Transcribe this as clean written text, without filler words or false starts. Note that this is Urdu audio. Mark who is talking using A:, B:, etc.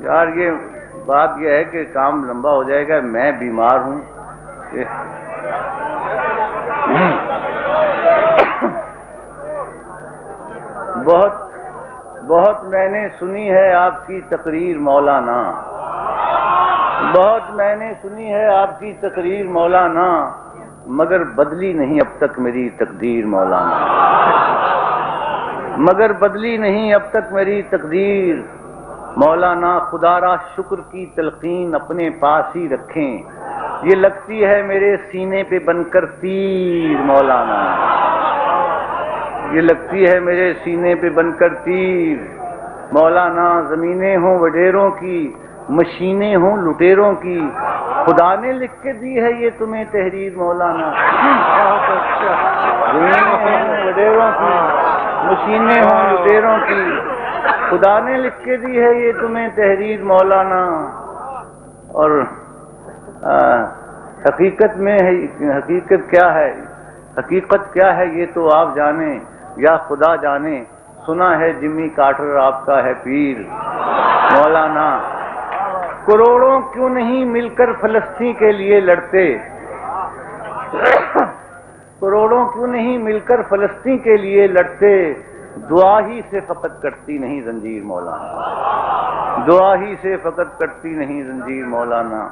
A: یار یہ بات یہ ہے کہ کام لمبا ہو جائے گا، میں بیمار ہوں. بہت میں نے سنی ہے آپ کی تقریر مولانا، بہت میں نے سنی ہے آپ کی تقریر مولانا، مگر بدلی نہیں اب تک میری تقدیر مولانا، مگر بدلی نہیں اب تک میری تقدیر مولانا. خدا را شکر کی تلقین اپنے پاس ہی رکھیں، یہ لگتی ہے میرے سینے پہ بن کر تیر مولانا، یہ لگتی ہے میرے سینے پہ بن کر تیر مولانا. زمینیں ہوں وڈیروں کی، مشینیں ہوں لٹیروں کی، خدا نے لکھ کے دی ہے یہ تمہیں تحریر مولانا. زمینیں ہوں وڈیروں کی، مشینیں ہوں لٹیروں کی، خدا نے لکھ کے دی ہے یہ تمہیں تحریر مولانا. اور حقیقت میں حقیقت کیا ہے، حقیقت کیا ہے یہ تو آپ جانیں یا خدا جانے. سنا ہے جمی کارٹر آپ کا ہے پیر مولانا. کروڑوں کیوں نہیں مل کر فلسطین کے لیے لڑتے، کروڑوں کیوں نہیں مل کر فلسطین کے لیے لڑتے. دعا ہی سے فقط کٹتی نہیں زنجیر مولانا، دعا ہی سے فقط کٹتی نہیں زنجیر مولانا.